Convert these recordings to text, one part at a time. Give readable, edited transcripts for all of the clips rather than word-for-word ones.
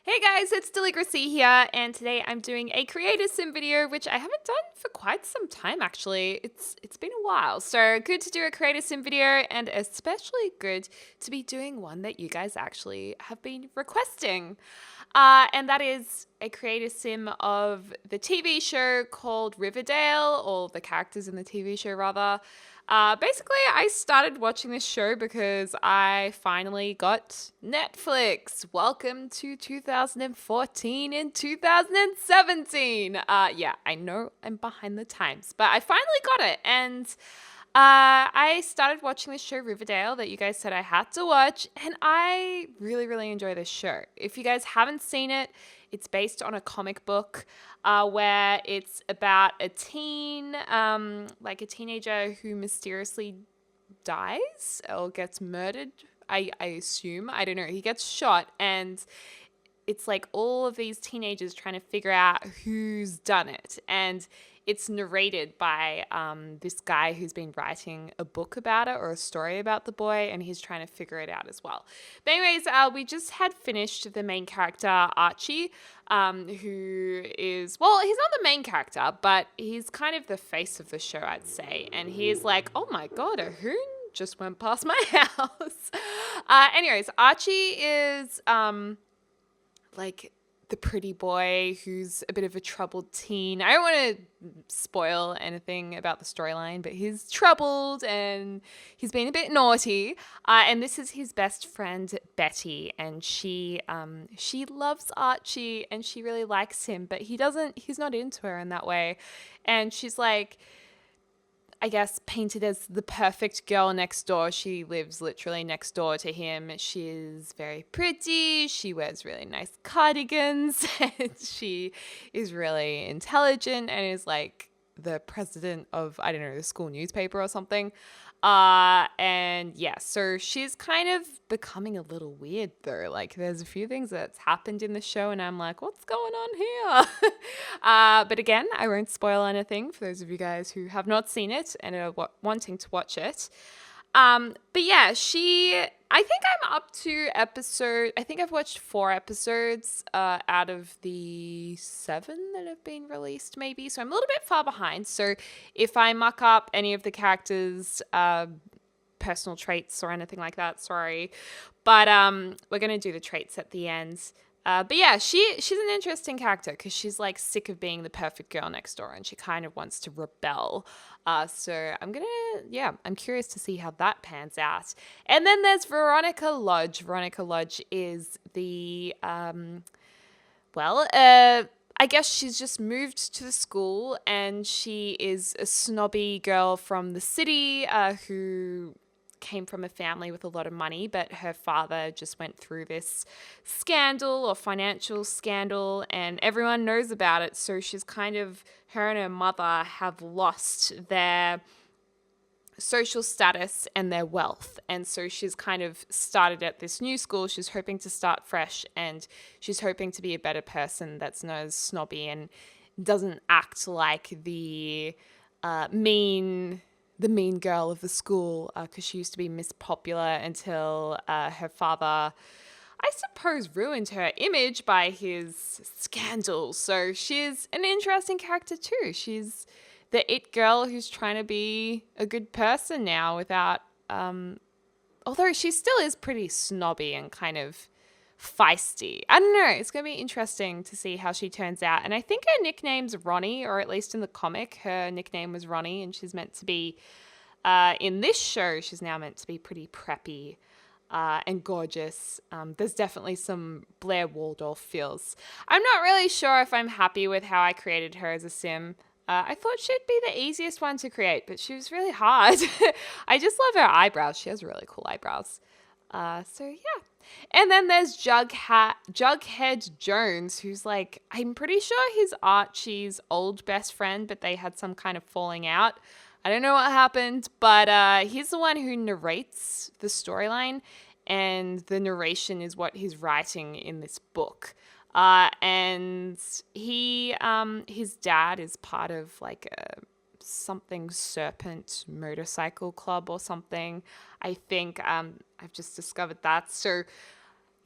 Hey guys, it's Deligracy here, and today I'm doing a creator sim video, which I haven't done for quite some time actually. It's been a while, so good to do a creator sim video, and especially good to be doing one that you guys actually have been requesting. And that is a creator sim of the TV show called Riverdale, or the characters in the TV show rather. Basically, I started watching this show because I finally got Netflix. Welcome to 2014 and 2017. Yeah, I know I'm behind the times, but I finally got it. And I started watching this show Riverdale that you guys said I had to watch, and I really, really enjoy this show. If you guys haven't seen it, it's based on a comic book where it's about a teen, like a teenager who mysteriously dies or gets murdered. I assume. I don't know. He gets shot, and it's like all of these teenagers trying to figure out who's done it. And it's narrated by this guy who's been writing a book about it or a story about the boy, and he's trying to figure it out as well. But anyways, we just had finished the main character, Archie, who is, well, he's not the main character, but he's kind of the face of the show, I'd say. And he's like, oh my God, a hoon just went past my house. Anyways, Archie is like the pretty boy who's a bit of a troubled teen. I don't want to spoil anything about the storyline, but he's troubled and he's been a bit naughty. And this is his best friend, Betty, and she loves Archie and she really likes him, but he's not into her in that way. And she's like, I guess, painted as the perfect girl next door. She lives literally next door to him. She's very pretty. She wears really nice cardigans. And she is really intelligent and is like the president of, I don't know, the school newspaper or something. And yeah, so she's kind of becoming a little weird though. Like there's a few things that's happened in the show and I'm like, what's going on here? But again, I won't spoil anything for those of you guys who have not seen it and are wanting to watch it. But yeah, I think I'm up to I think I've watched 4 episodes out of the 7 that have been released maybe. So I'm a little bit far behind. So if I muck up any of the characters' personal traits or anything like that, sorry. But we're going to do the traits at the end. But yeah, she's an interesting character because she's like sick of being the perfect girl next door and she kind of wants to rebel. So I'm curious to see how that pans out. And then there's Veronica Lodge. Veronica Lodge is I guess she's just moved to the school and she is a snobby girl from the city who came from a family with a lot of money, but her father just went through this scandal or financial scandal and everyone knows about it. So she's her and her mother have lost their social status and their wealth. And so she's kind of started at this new school. She's hoping to start fresh and she's hoping to be a better person that's not as snobby and doesn't act like the mean girl of the school because she used to be Miss Popular until her father, I suppose, ruined her image by his scandal. So she's an interesting character too. She's the it girl who's trying to be a good person now without, although she still is pretty snobby and kind of feisty. I don't know. It's going to be interesting to see how she turns out. And I think her nickname's Ronnie, or at least in the comic, her nickname was Ronnie, and she's meant to be, in this show, she's now meant to be pretty preppy and gorgeous. There's definitely some Blair Waldorf feels. I'm not really sure if I'm happy with how I created her as a sim. I thought she'd be the easiest one to create, but she was really hard. I just love her eyebrows. She has really cool eyebrows. So yeah. And then there's Jughead Jones, who's like, I'm pretty sure he's Archie's old best friend, but they had some kind of falling out. I don't know what happened, but he's the one who narrates the storyline, and the narration is what he's writing in this book. And his dad is part of like something serpent motorcycle club or something. I think I've just discovered that. So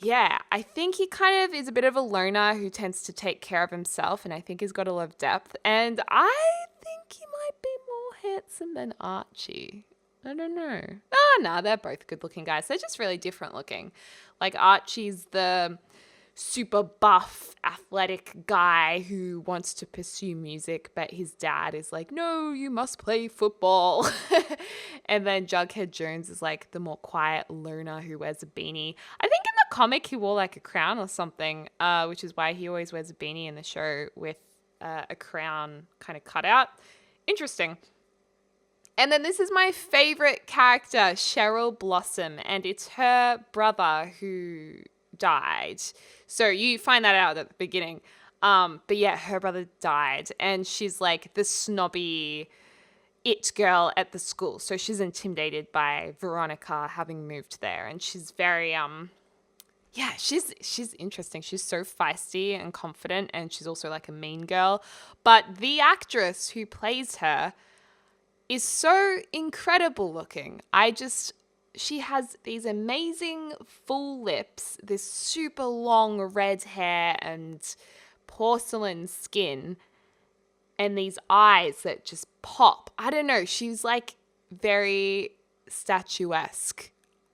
Yeah, I think he kind of is a bit of a loner who tends to take care of himself, and I think he's got a lot of depth. And I think he might be more handsome than Archie. I don't know. Oh, no, they're both good looking guys. They're just really different looking. Like Archie's the super buff, athletic guy who wants to pursue music, but his dad is like, no, you must play football. And then Jughead Jones is like the more quiet loner who wears a beanie. I think in the comic he wore like a crown or something, which is why he always wears a beanie in the show with a crown kind of cut out. Interesting. And then this is my favorite character, Cheryl Blossom, and it's her brother who died. So you find that out at the beginning. But yeah, her brother died, and she's like the snobby it girl at the school. So she's intimidated by Veronica having moved there, and she's very yeah, she's interesting. She's so feisty and confident, and she's also like a mean girl. But the actress who plays her is so incredible looking. She has these amazing full lips, this super long red hair and porcelain skin, and these eyes that just pop. I don't know. She's like very statuesque.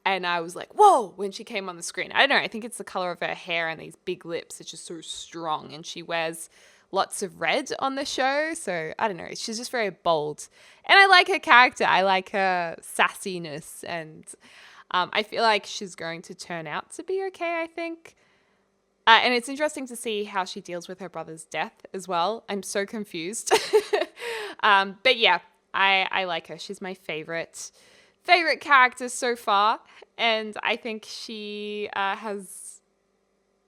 And I was like, whoa, when she came on the screen. I don't know. I think it's the color of her hair and these big lips. It's just so strong. And she wears lots of red on the show. So I don't know. She's just very bold. And I like her character. I like her sassiness. And I feel like she's going to turn out to be okay, I think. And it's interesting to see how she deals with her brother's death as well. I'm so confused. But yeah, I like her. She's my favorite character so far. And I think she has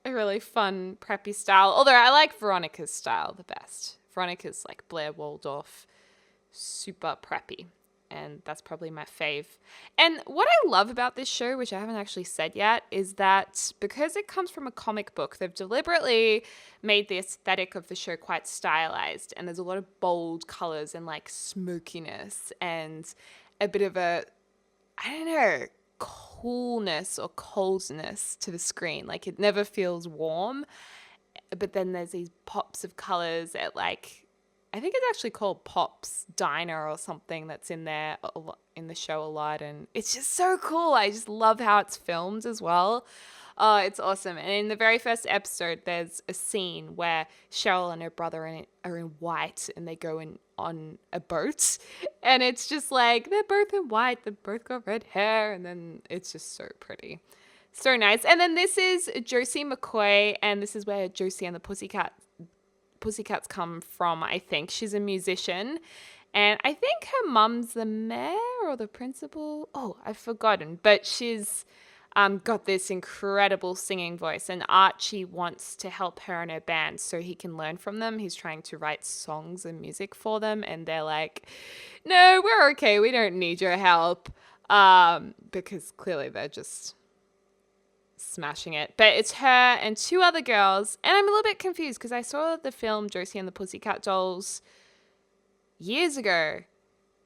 a really fun, preppy style. Although I like Veronica's style the best. Veronica's like Blair Waldorf, super preppy. And that's probably my fave. And what I love about this show, which I haven't actually said yet, is that because it comes from a comic book, they've deliberately made the aesthetic of the show quite stylized. And there's a lot of bold colors and like smokiness and a bit of a, I don't know, coolness or coldness to the screen. Like it never feels warm. But then there's these pops of colors at like, I think it's actually called Pop's Diner or something that's in there in the show a lot. And it's just so cool. I just love how it's filmed as well. Oh, it's awesome. And in the very first episode, there's a scene where Cheryl and her brother are in white and they go on a boat. And it's just like, they're both in white. They've both got red hair. And then it's just so pretty. So nice. And then this is Josie McCoy. And this is where Josie and the Pussycats come from, I think. She's a musician. And I think her mum's the mayor or the principal. Oh, I've forgotten. But she's got this incredible singing voice. And Archie wants to help her and her band so he can learn from them. He's trying to write songs and music for them. And they're like, no, we're okay. We don't need your help. Because clearly they're just smashing it. But it's her and two other girls. And I'm a little bit confused because I saw the film Josie and the Pussycat Dolls years ago.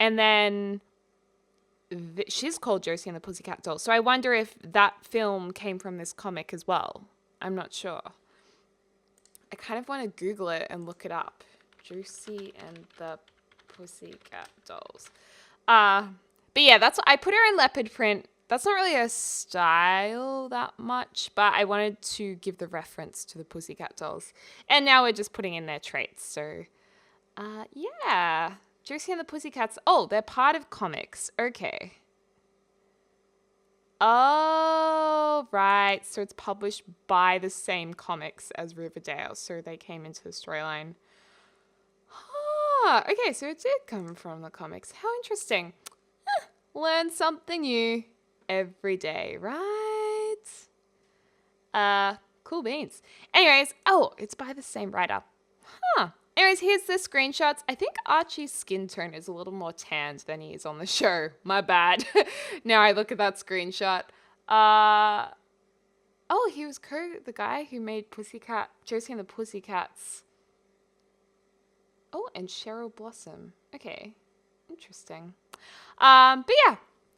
And then she's called Josie and the Pussycat Dolls. So I wonder if that film came from this comic as well. I'm not sure. I kind of want to Google it and look it up. Josie and the Pussycat Dolls. But yeah, I put her in leopard print. That's not really a style that much, but I wanted to give the reference to the Pussycat Dolls. And now we're just putting in their traits. So, yeah. Josie and the Pussycats. Oh, they're part of comics. Okay. Oh, right. So it's published by the same comics as Riverdale. So they came into the storyline. Ah, okay. So it did come from the comics. How interesting. Learn something new every day, right? Cool beans. Anyways, oh, it's by the same writer. Huh. Anyways, here's the screenshots. I think Archie's skin tone is a little more tanned than he is on the show. My bad. Now I look at that screenshot. Oh, he was the guy who made Josie and the Pussycats. Oh, and Cheryl Blossom. Okay. Interesting. But yeah,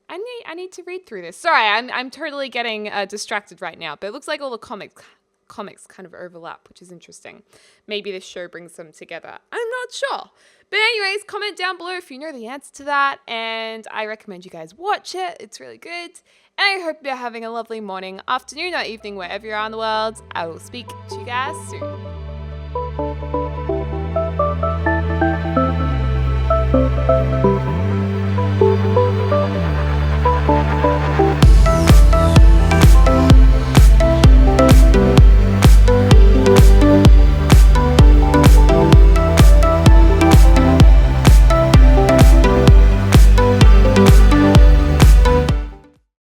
I need to read through this. Sorry, I'm totally getting distracted right now, but it looks like all the comics kind of overlap, which is interesting. Maybe this show brings them together. I'm not sure. But anyways, comment down below if you know the answer to that, and I recommend you guys watch it. It's really good. And I hope you're having a lovely morning, afternoon, or evening, wherever you are in the world. I will speak to you guys soon.